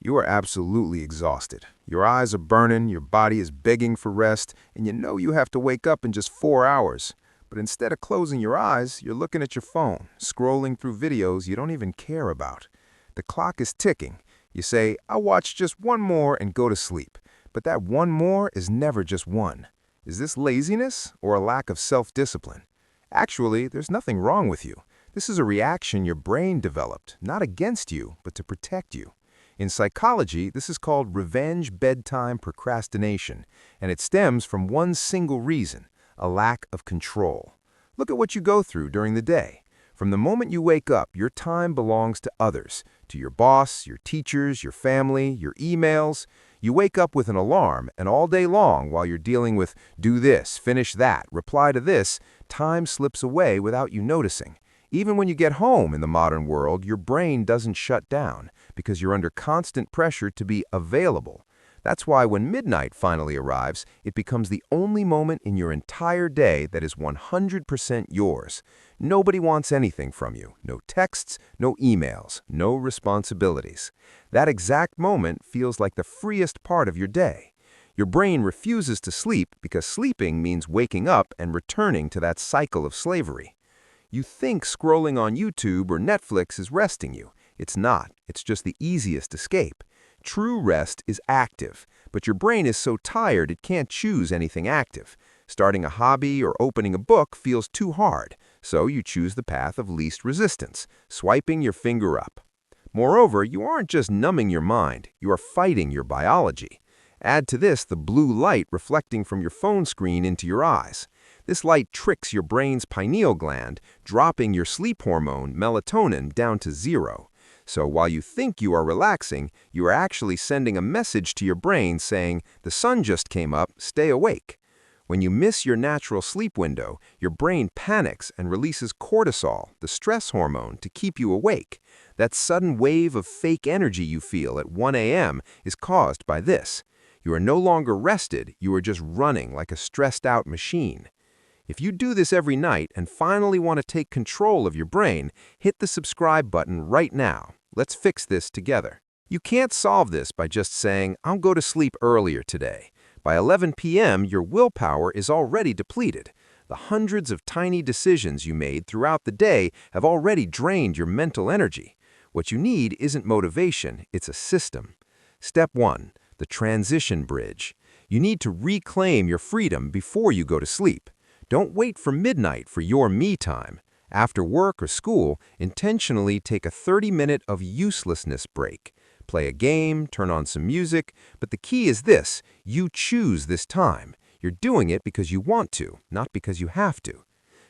You are absolutely exhausted. Your eyes are burning, your body is begging for rest, and you know you have to wake up in just 4 hours. But instead of closing your eyes, you're looking at your phone, scrolling through videos you don't even care about. The clock is ticking. You say, I'll watch just one more and go to sleep. But that one more is never just one. Is this laziness or a lack of self-discipline? Actually, there's nothing wrong with you. This is a reaction your brain developed, not against you, but to protect you. In psychology, this is called revenge bedtime procrastination, and it stems from one single reason, a lack of control. Look at what you go through during the day. From the moment you wake up, your time belongs to others, to your boss, your teachers, your family, your emails. You wake up with an alarm, and all day long, while you're dealing with do this, finish that, reply to this, time slips away without you noticing. Even when you get home in the modern world, your brain doesn't shut down because you're under constant pressure to be available. That's why when midnight finally arrives, it becomes the only moment in your entire day that is 100% yours. Nobody wants anything from you. No texts, no emails, no responsibilities. That exact moment feels like the freest part of your day. Your brain refuses to sleep because sleeping means waking up and returning to that cycle of slavery. You think scrolling on YouTube or Netflix is resting you. It's not. It's just the easiest escape. True rest is active, but your brain is so tired it can't choose anything active. Starting a hobby or opening a book feels too hard, so you choose the path of least resistance, swiping your finger up. Moreover, you aren't just numbing your mind, you are fighting your biology. Add to this the blue light reflecting from your phone screen into your eyes. This light tricks your brain's pineal gland, dropping your sleep hormone, melatonin, down to zero. So while you think you are relaxing, you are actually sending a message to your brain saying, the sun just came up, stay awake. When you miss your natural sleep window, your brain panics and releases cortisol, the stress hormone, to keep you awake. That sudden wave of fake energy you feel at 1 a.m. is caused by this. You are no longer rested, you are just running like a stressed-out machine. If you do this every night and finally want to take control of your brain, hit the subscribe button right now. Let's fix this together. You can't solve this by just saying, I'll go to sleep earlier today. By 11 p.m., your willpower is already depleted. The hundreds of tiny decisions you made throughout the day have already drained your mental energy. What you need isn't motivation, it's a system. Step 1. The transition bridge. You need to reclaim your freedom before you go to sleep. Don't wait for midnight for your me time. After work or school, intentionally take a 30-minute of uselessness break. Play a game, turn on some music, but the key is this: you choose this time. You're doing it because you want to, not because you have to.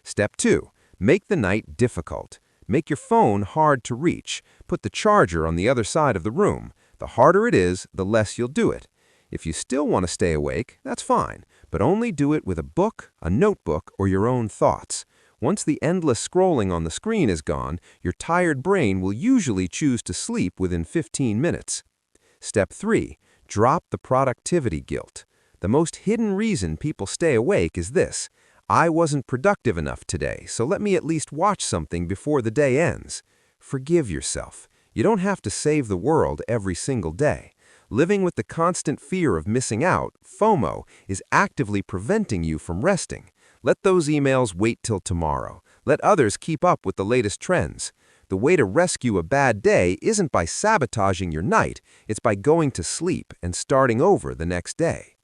Step 2. Make the night difficult. Make your phone hard to reach. Put the charger on the other side of the room. The harder it is, the less you'll do it. If you still want to stay awake, that's fine, but only do it with a book, a notebook, or your own thoughts. Once the endless scrolling on the screen is gone, your tired brain will usually choose to sleep within 15 minutes. Step 3. Drop the productivity guilt. The most hidden reason people stay awake is this: I wasn't productive enough today, so let me at least watch something before the day ends. Forgive yourself. You don't have to save the world every single day. Living with the constant fear of missing out, FOMO, is actively preventing you from resting. Let those emails wait till tomorrow. Let others keep up with the latest trends. The way to rescue a bad day isn't by sabotaging your night, it's by going to sleep and starting over the next day.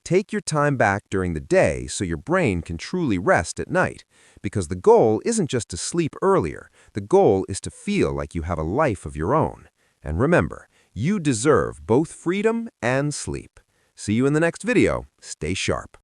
Take your time back during the day so your brain can truly rest at night, because the goal isn't just to sleep earlier. The goal is to feel like you have a life of your own. And remember, you deserve both freedom and sleep. See you in the next video. Stay sharp.